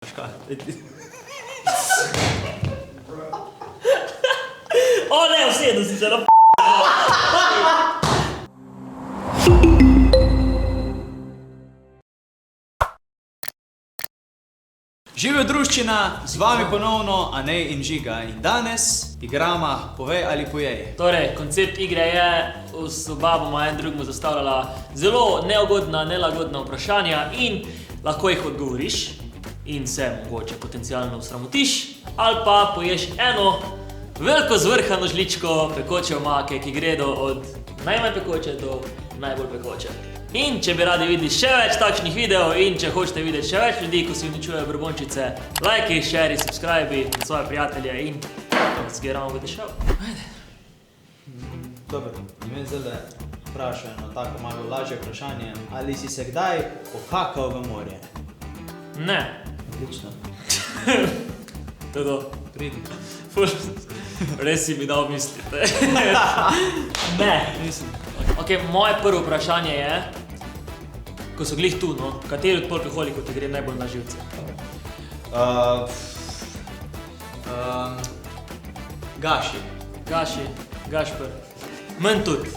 O ne, usedu si se na Živijo druščina, z vami ponovno Anej in Žiga in danes igrama Povej ali pojej. Torej, koncept igre je, oba bomo en drugemu zastavljala zelo neugodna, nelagodna vprašanja in lahko jih odgovoriš in se mogoče potencialno usramotiš, ali pa poješ eno veliko zvrhano žličko pekoče omake, ki gredo od najmanj pekoče do najbolj pekoče. In če bi radi videli še več takšnih videov in če hočete videti še več ljudi, ko si uničujejo brbončice, lajki, šeri, subscribi na svoje prijatelje in let's get on with the show. Ajde. Dobro, me zdaj vprašam eno tako malo lažje vprašanje. Ali si se kdaj pokakal v morje? Ne. Odlično. To je to. Pridi. Res si mi dal misliti. Ne, nisem. Ok, moje prvo vprašanje je, ko so glih tu, no, kateri od alkoholikov ti gre najbolj na živce? Gaši. Gaši, Gašper. Menj tudi.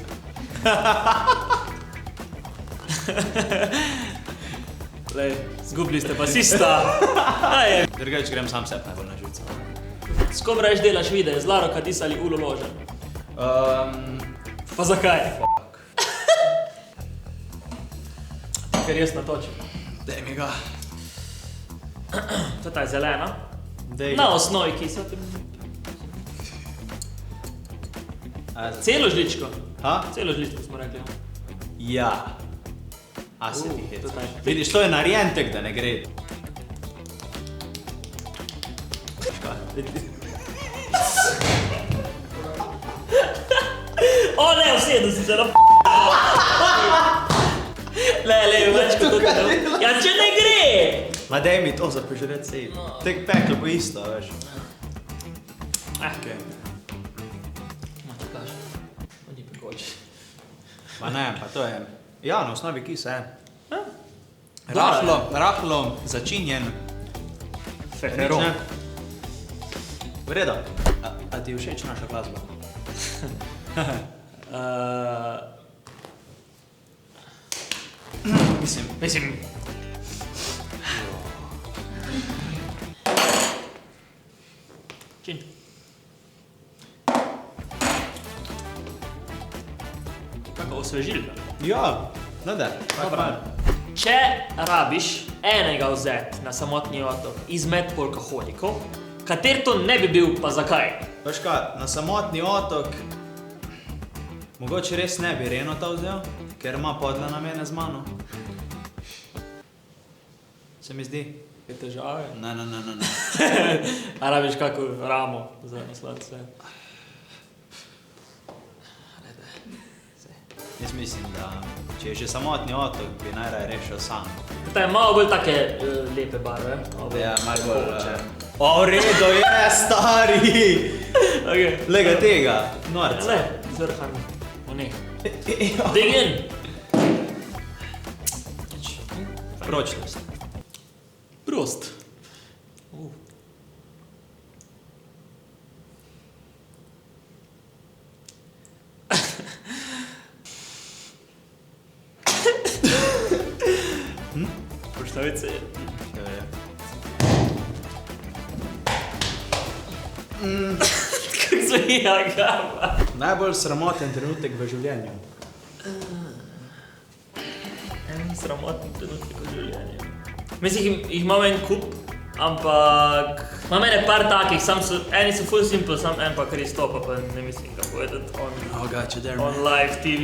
Lej, zgubili ste pa sista. Drugač grem sam sebi najbolj na živce. S kom rajš delaš videe, z Laro Kadis ali Ulo Ložen? Pa zakaj? Ker jaz natočim. Daj mi ga. To je ta zelena. Dej Na ga. osnovi kisa. Celo žličko. Ha? Celo žličko smo rekli. Ja. A se ti to je hecaš. taj. Vidiš, to je narejentek, da ne gre. O ne, usedu si se na Le, več kot to ne. Ja, če ne gre! Ma daj mi to za požret sej. Tek peklo bo isto, veš. Okay. Ma ti kaže. Ma ni pekoče. Ma ne, pa to je... Ja, na osnovi kisa je. Dobro. Rahlo začinjen. Feferon. V redu. A ti je všeč naša glasba? Mislim... Čin. Kako osvežilka. Ja, no da. Dobro. Če rabiš enega vzeti na samotni otok izmed alkoholikov, kater to ne bi bil, pa zakaj? Veš kaj, na samotni otok mogoče res ne bi Renota vzel, ker ima podla namene z mano. Se mi zdi? Je težave? Ne. A rabiš kako ramo za naslati se? Jaz mislim, da če je že samotni otok, bi najraje rešil sam. To je malo bolj take lepe barve. Ja, malo bolj... O, v redu je, stari! Okay. Lega tega, norca. Le, zvrhan. O ne. Dig in! Pročnost. Prost. Poštaviti se je. Kako zvija gaba. Najbolj sramoten trenutek v življenju. En sramoten trenutek v življenju. Mislim, jih imam en kup, ampak imam ene par takih, eni so full simple, sam en pa kar izstopa, pa ne mislim ga povedati on live TV.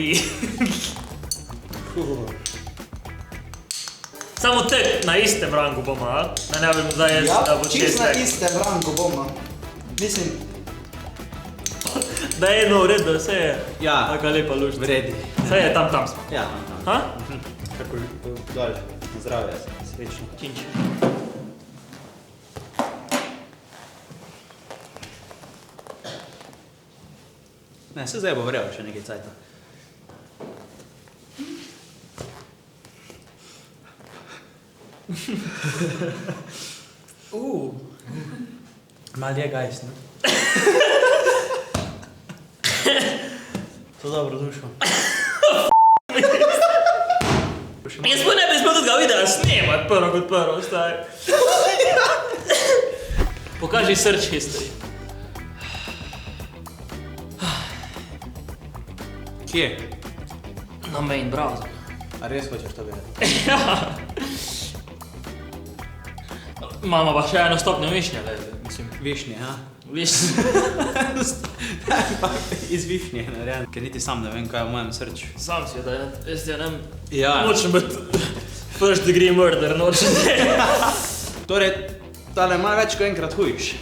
Samo tek na istem rangu bomo, a? Ne vem zdaj jaz, da bo šest tek. istem rangu bomo. Mislim... Da je eno ured, da vse je Ja. taka lepa lušta. Vredi. Vse je tam smo. Ja, Ha? Kako dol, zdravje, srečno. Činč. Ne, se zdaj bo vrel še nekaj cajta. Mal je gajs, ne? To dobro dušo. Jaz pa ne bi smel tega videa snemat prvo kot prvo, stari. Pokaži search history. Kje? Na main browser. A res hočeš to vedeti? Imamo pa še eno stopnjo višnje, mislim. Višnje, ha? Višnje. Iz višnje, narejen. Ker niti sam ne vem, kaj je v mojem srču. Sam si, da jaz ti ne Ja. nočem biti first degree murder, nočem te. Torej, tale malo več kot enkrat hujiš.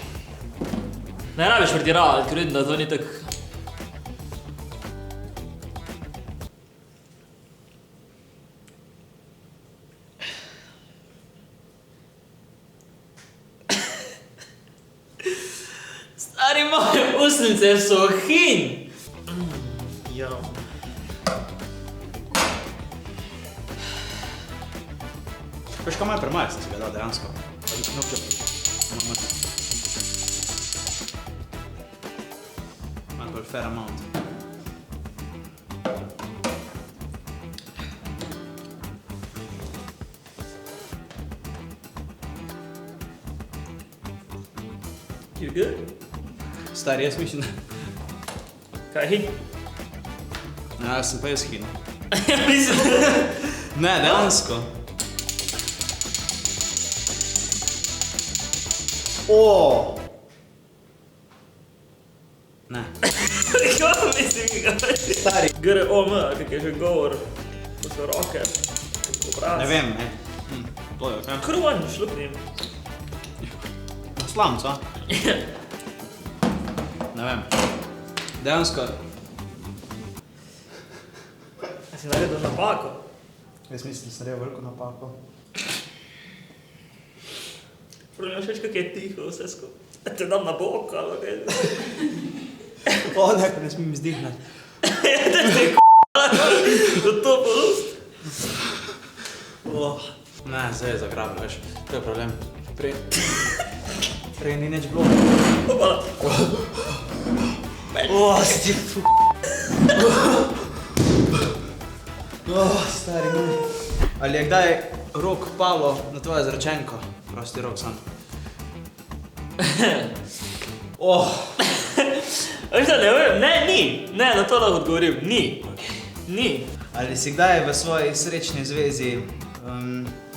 Ne rabiš pretiravati, ker vidim, da to ni tak... Stari, moje usnice so hin! Ja. Veš, kaj malo premajk sem si ga dal dejansko. Malo bolj fair amount. You good? Stari, jaz mislim, Kaj hin? ja, jaz sem pa jaz hino. Ja, mislim... Ne, dejansko. O! Ne. Kaj mislim, kaj Stari. GROM, kak je že govor, to so roke, obraz. Ne vem, ne. To je, kaj? Kruvan, šlupnim. Na slamco, a? Ne vem. Dejansko. A si naredil napako? Jaz mislim, da sem naredil veliko napako. Prvo imaš več, kak je tiho vse skupaj. Da te dam na bok, ali kaj. O, ne, ne smem izdihnati. Ja, da te da to post. Ne, zdaj je zagrabno, veš. To je problem. Prej ni nič bilo. Opa. Si fu... Stari moj. Ali je kdaj rok palo na tvojo zračenko? Prosti rok sam. Veš da, ne vem, ne, ni. Ne, na to lahko odgovorim, ni. Ni. Ali si kdaj v svoji srečni zvezi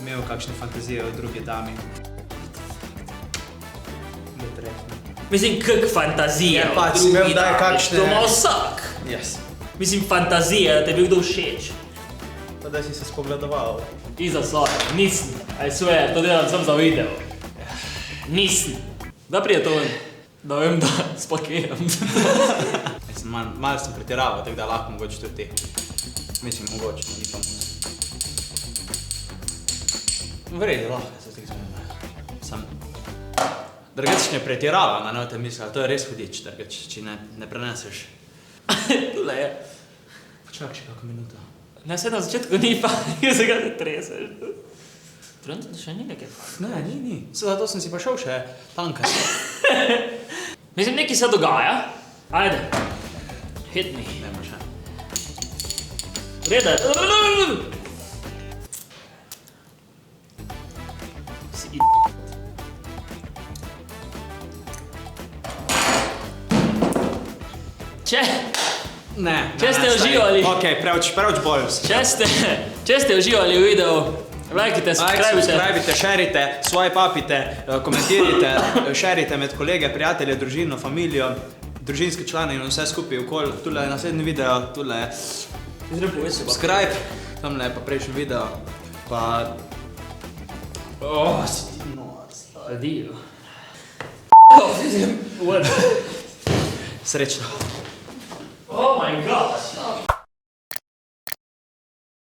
imel kakšne fantazije o drugi dami? Mislim, kak fantazija. Ja, pač, si imel kdaj kakšne- To ima vsak. Yes. Mislim, fantazija, da te bi kdo všeč. Pa da si se spogledoval. Iza svoje, nisem. I swear, to delam sam za video. Nisem. Da prije to ven, da vem, da spakiram. Mislim, malo sem pretiraval, tako da lahko mogoče tudi ti. Mislim, mogoče, no, ni pa mus. V redu, lahko se tega zmenim. Sam... Drugače ne pretiravam, a ne o tem misli, to je res hudič, drugače, če ne preneseš. Tule je. Počakaj še kako minuto. Ne, vse na začetku ni pa, se ga ne treseš. Trenutno še ni nekaj fajn. Ne, ni. Zato sem si pa šel še tankat. Mislim, nekaj se dogaja. Ajde. Hit me. Ne, pa še. Reda. Si Če ste uživali. Okej, preveč bolj. Če ste uživali v videu, lajkite, subscribite, šerite, swipapite, komentirajte, šerite med kolege, prijatelje, družino, familijo, družinske člane in vse skupaj okoli. Tule je naslednji video, tule je subscribe, tamle je pa prejšnji video, pa... si ti nos. Adijo. Srečno. Oh my gosh.